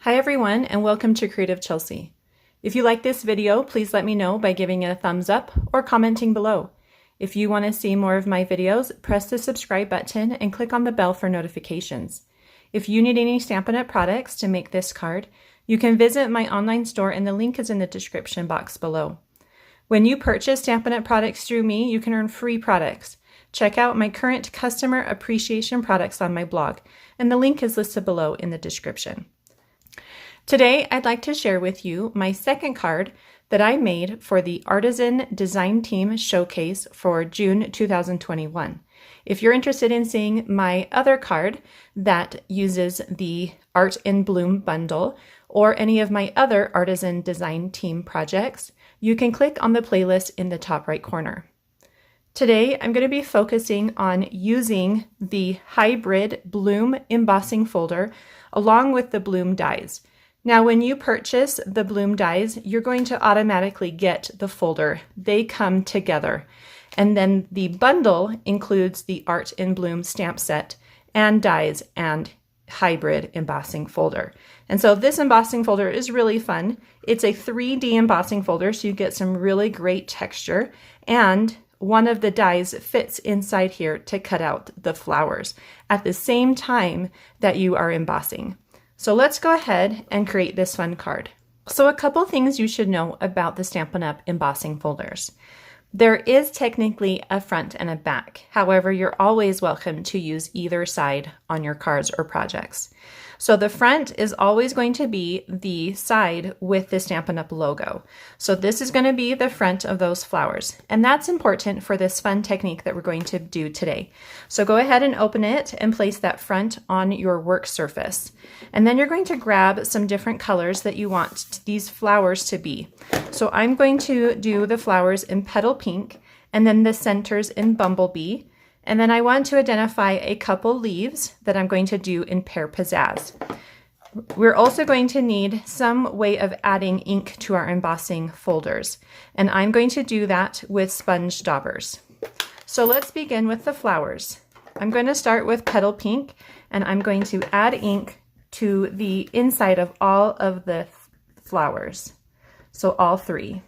Hi everyone, and welcome to Creative Chelsea. If you like this video, please let me know by giving it a thumbs up or commenting below. If you want to see more of my videos, press the subscribe button and click on the bell for notifications. If you need any Stampin' Up! Products to make this card, you can visit my online store and the link is in the description box below. When you purchase Stampin' Up! Products through me, you can earn free products. Check out my current customer appreciation products on my blog, and the link is listed below in the description. Today, I'd like to share with you my second card that I made for the Artisan Design Team Showcase for June 2021. If you're interested in seeing my other card that uses the Art in Bloom bundle or any of my other Artisan Design Team projects, you can click on the playlist in the top right corner. Today, I'm going to be focusing on using the Hybrid Bloom Embossing Folder along with the Bloom dies. Now, when you purchase the Bloom dies, you're going to automatically get the folder. They come together. And then the bundle includes the Art in Bloom stamp set and dies and hybrid embossing folder. And so this embossing folder is really fun. It's a 3D embossing folder, so you get some really great texture. And one of the dies fits inside here to cut out the flowers at the same time that you are embossing. So let's go ahead and create this fun card. So a couple things you should know about the Stampin' Up! Embossing folders. There is technically a front and a back. However, you're always welcome to use either side on your cards or projects. So the front is always going to be the side with the Stampin' Up! Logo. So this is going to be the front of those flowers. And that's important for this fun technique that we're going to do today. So go ahead and open it and place that front on your work surface. And then you're going to grab some different colors that you want these flowers to be. So I'm going to do the flowers in Petal Pink and then the centers in Bumblebee. And then I want to identify a couple leaves that I'm going to do in Pear Pizzazz. We're also going to need some way of adding ink to our embossing folders. And I'm going to do that with sponge daubers. So let's begin with the flowers. I'm going to start with Petal Pink and I'm going to add ink to the inside of all of the flowers. So all three.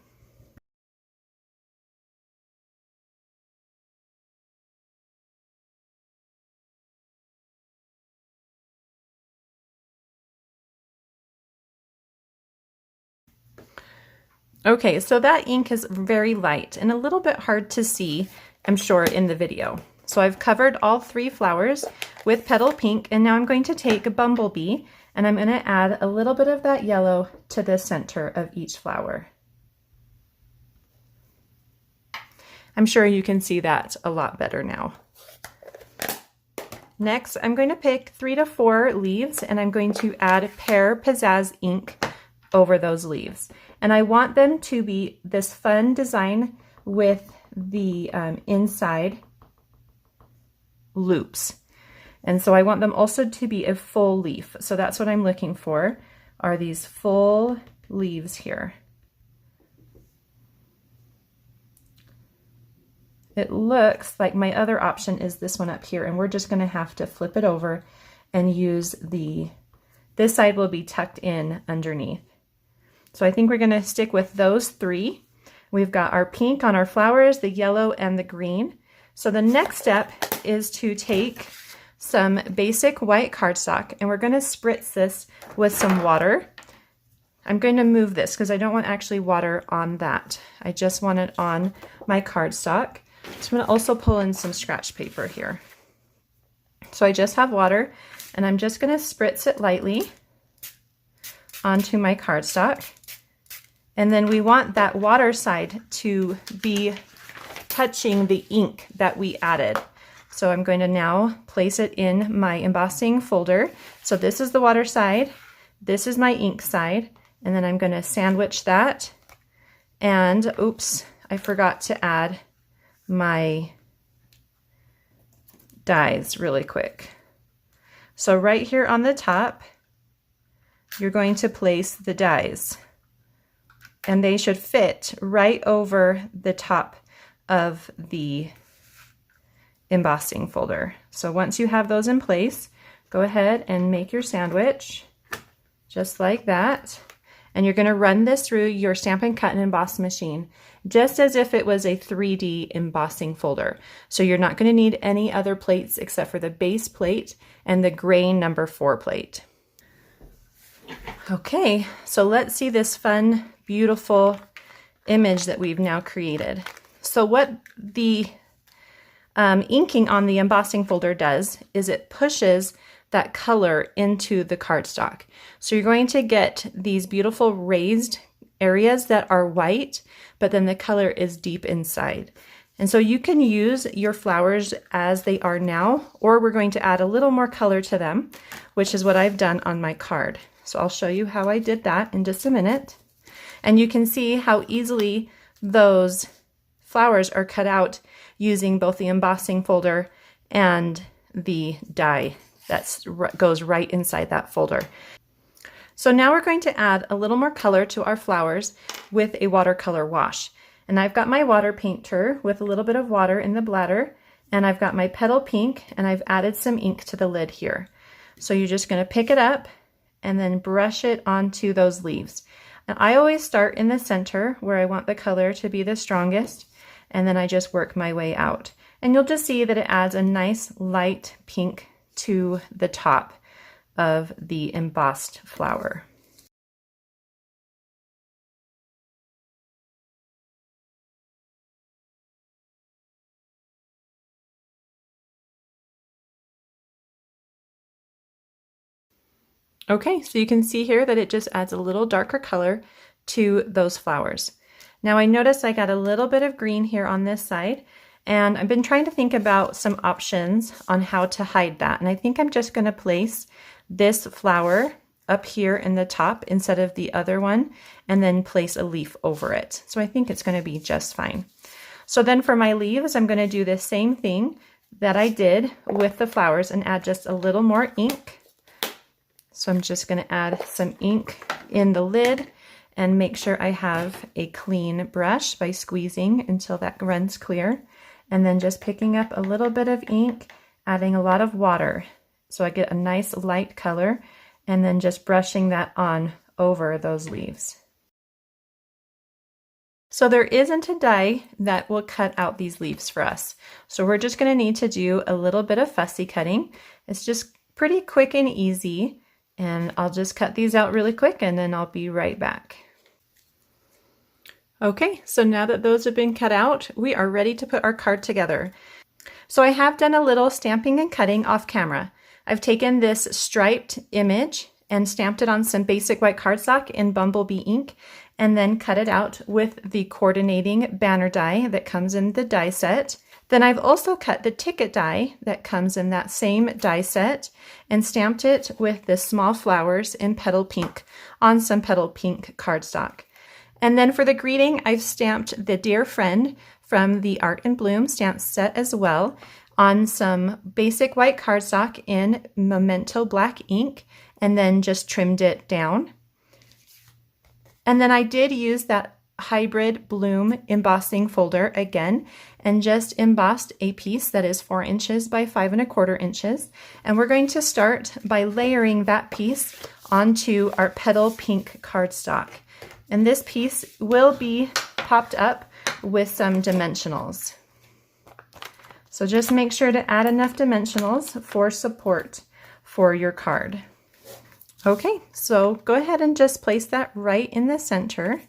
Okay, so that ink is very light and a little bit hard to see, I'm sure, in the video. So I've covered all three flowers with Petal Pink, and now I'm going to take a Bumblebee and I'm going to add a little bit of that yellow to the center of each flower. I'm sure you can see that a lot better now. Next, I'm going to pick 3 to 4 leaves and I'm going to add Pear Pizzazz ink over those leaves. And I want them to be this fun design with the inside loops. And so I want them also to be a full leaf. So that's what I'm looking for, are these full leaves here. It looks like my other option is this one up here, and we're just going to have to flip it over and use this side will be tucked in underneath. So I think we're going to stick with those three. We've got our pink on our flowers, the yellow, and the green. So the next step is to take some basic white cardstock and we're going to spritz this with some water. I'm going to move this because I don't want actually water on that. I just want it on my cardstock. So I'm going to also pull in some scratch paper here. So I just have water and I'm just going to spritz it lightly onto my cardstock. And then we want that water side to be touching the ink that we added. So I'm going to now place it in my embossing folder. So this is the water side, this is my ink side, and then I'm going to sandwich that. And oops, I forgot to add my dies really quick. So right here on the top, you're going to place the dies. And they should fit right over the top of the embossing folder. So once you have those in place, go ahead and make your sandwich. just like that. And you're going to run this through your Stampin' Cut and Emboss machine, just as if it was a 3D embossing folder. So you're not going to need any other plates except for the base plate and the grain number 4 plate. Okay, so let's see this fun, beautiful image that we've now created. So what the inking on the embossing folder does is it pushes that color into the cardstock. So you're going to get these beautiful raised areas that are white, but then the color is deep inside. And so you can use your flowers as they are now, or we're going to add a little more color to them, which is what I've done on my card. So I'll show you how I did that in just a minute. And you can see how easily those flowers are cut out using both the embossing folder and the die that goes right inside that folder. So now we're going to add a little more color to our flowers with a watercolor wash. And I've got my water painter with a little bit of water in the bladder, and I've got my Petal Pink, and I've added some ink to the lid here. So you're just going to pick it up and then brush it onto those leaves. And I always start in the center where I want the color to be the strongest, and then I just work my way out. And you'll just see that it adds a nice light pink to the top of the embossed flower. Okay, so you can see here that it just adds a little darker color to those flowers. Now I notice I got a little bit of green here on this side, and I've been trying to think about some options on how to hide that. And I think I'm just going to place this flower up here in the top instead of the other one, and then place a leaf over it. So I think it's going to be just fine. So then for my leaves, I'm going to do the same thing that I did with the flowers and add just a little more ink. So I'm just going to add some ink in the lid and make sure I have a clean brush by squeezing until that runs clear. And then just picking up a little bit of ink, adding a lot of water so I get a nice light color, and then just brushing that on over those leaves. So there isn't a die that will cut out these leaves for us. So we're just going to need to do a little bit of fussy cutting. It's just pretty quick and easy, and I'll just cut these out really quick and then I'll be right back. Okay, so now that those have been cut out, we are ready to put our card together. So I have done a little stamping and cutting off camera. I've taken this striped image and stamped it on some basic white cardstock in Bumblebee ink, and then cut it out with the coordinating banner die that comes in the die set. Then I've also cut the ticket die that comes in that same die set and stamped it with the small flowers in Petal Pink on some Petal Pink cardstock. And then for the greeting, I've stamped the Dear Friend from the Art in Bloom stamp set as well on some basic white cardstock in Memento black ink, and then just trimmed it down. And then I did use that hybrid Bloom embossing folder again and just embossed a piece that is 4 inches by 5 1/4 inches. And we're going to start by layering that piece onto our Petal Pink cardstock. And this piece will be popped up with some dimensionals. So just make sure to add enough dimensionals for support for your card. Okay, so go ahead and just place that right in the center.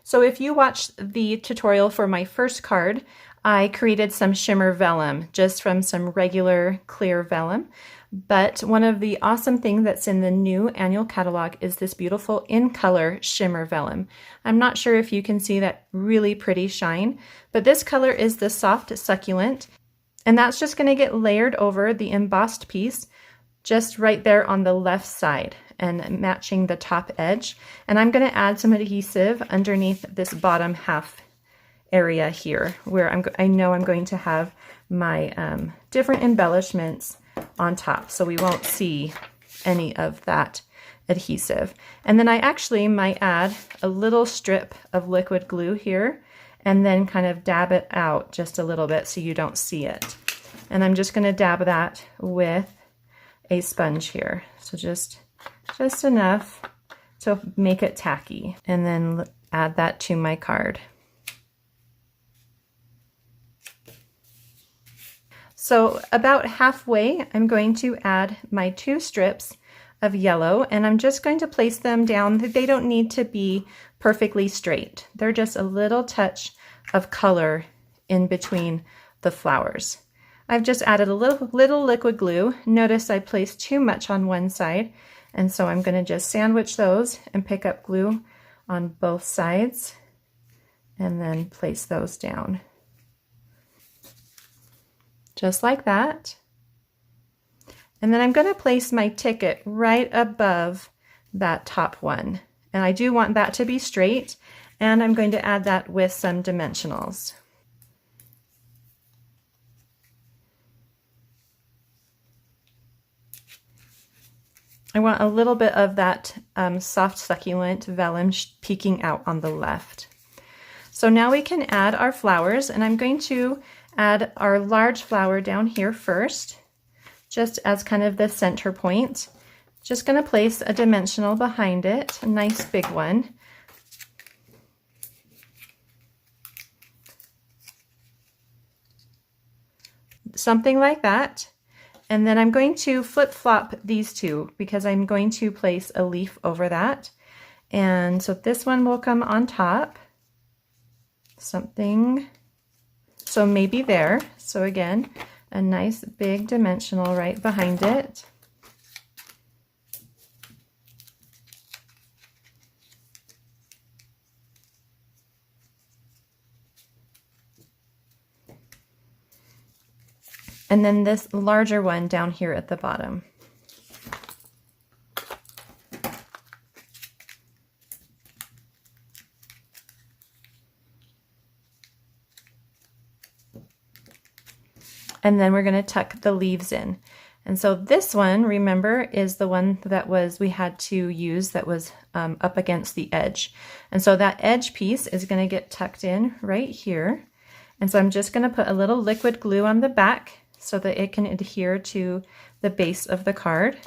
So if you watched the tutorial for my first card, I created some shimmer vellum just from some regular clear vellum. But one of the awesome things that's in the new annual catalog is this beautiful in color shimmer vellum. I'm not sure if you can see that really pretty shine, but this color is the soft succulent, and that's just going to get layered over the embossed piece just right there on the left side and matching the top edge. And I'm going to add some adhesive underneath this bottom half area here where I know I'm going to have my different embellishments on top, so we won't see any of that adhesive. And then I actually might add a little strip of liquid glue here and then kind of dab it out just a little bit so you don't see it. And I'm just going to dab that with a sponge here. So just enough to make it tacky, and then add that to my card. So about halfway, I'm going to add my 2 strips of yellow, and I'm just going to place them down. They don't need to be perfectly straight. They're just a little touch of color in between the flowers. I've just added a little liquid glue. Notice I placed too much on one side, and so I'm going to just sandwich those and pick up glue on both sides and then place those down. Just like that. And then I'm going to place my ticket right above that top one. And I do want that to be straight, and I'm going to add that with some dimensionals. I want a little bit of that soft succulent vellum peeking out on the left. So now we can add our flowers, and I'm going to add our large flower down here first, just as kind of the center point. Just going to place a dimensional behind it, a nice big one. Something like that. And then I'm going to flip-flop these two because I'm going to place a leaf over that. And so this one will come on top. Something, so maybe there. So again, a nice big dimensional right behind it. And then this larger one down here at the bottom. And then we're going to tuck the leaves in. And so this one, remember, is the one that we had to use that was up against the edge. And so that edge piece is going to get tucked in right here. And so I'm just going to put a little liquid glue on the back so that it can adhere to the base of the card.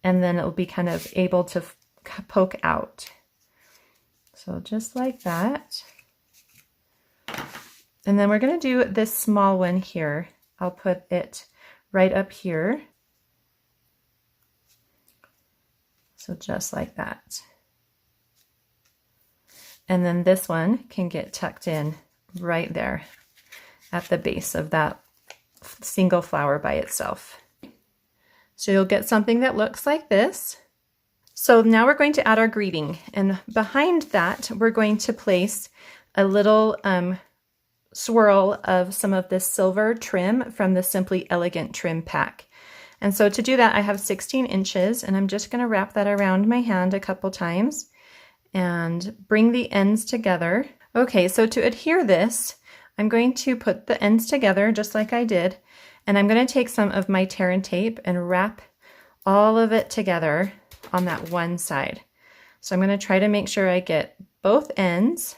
And then it will be kind of able to poke out. So just like that. And then we're going to do this small one here. I'll put it right up here. So just like that. And then this one can get tucked in right there at the base of that single flower by itself. So you'll get something that looks like this. So now we're going to add our greeting, and behind that we're going to place a little swirl of some of this silver trim from the Simply Elegant trim pack. And so to do that, I have 16 inches, and I'm just going to wrap that around my hand a couple times and bring the ends together. Okay, so to adhere this, I'm going to put the ends together just like I did, and I'm going to take some of my tear and tape and wrap all of it together on that one side. So I'm going to try to make sure I get both ends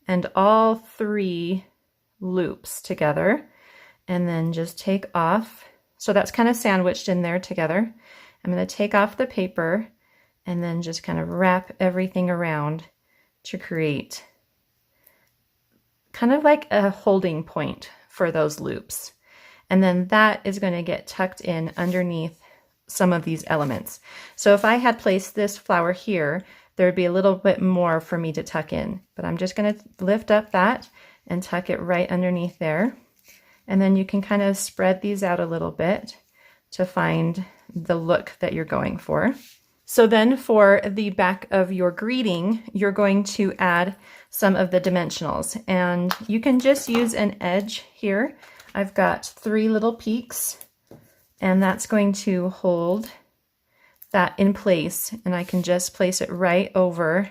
and all 3 loops together, and then just take off. So that's kind of sandwiched in there together. I'm going to take off the paper and then just kind of wrap everything around to create kind of like a holding point for those loops. And then that is going to get tucked in underneath some of these elements. So if I had placed this flower here, there would be a little bit more for me to tuck in, but I'm just going to lift up that and tuck it right underneath there. And then you can kind of spread these out a little bit to find the look that you're going for. So then for the back of your greeting, you're going to add some of the dimensionals, and you can just use an edge here. I've got 3 little peaks, and that's going to hold that in place, and I can just place it right over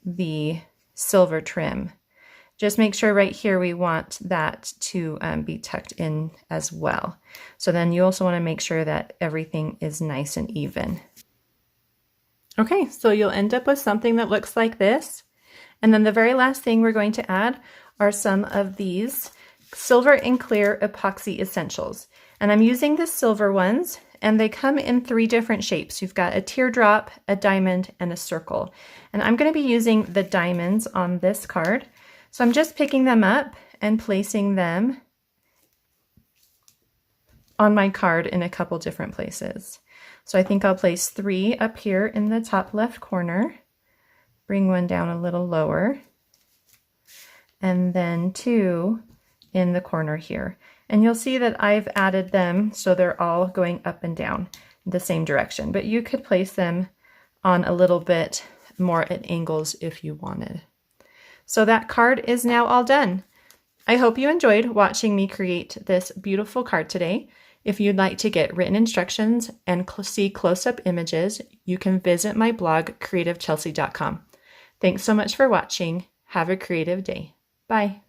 the silver trim. Just make sure right here we want that to be tucked in as well. So then you also want to make sure that everything is nice and even. Okay, so you'll end up with something that looks like this. And then the very last thing we're going to add are some of these Silver and Clear Epoxy Essentials. And I'm using the silver ones, and they come in 3 different shapes. You've got a teardrop, a diamond, and a circle. And I'm going to be using the diamonds on this card. So I'm just picking them up and placing them on my card in a couple different places. So I think I'll place 3 up here in the top left corner, bring one down a little lower, and then 2 in the corner here. And you'll see that I've added them so they're all going up and down in the same direction, but you could place them on a little bit more at angles if you wanted. So that card is now all done. I hope you enjoyed watching me create this beautiful card today. If you'd like to get written instructions and see close-up images, you can visit my blog, creativechelsea.com. Thanks so much for watching. Have a creative day. Bye.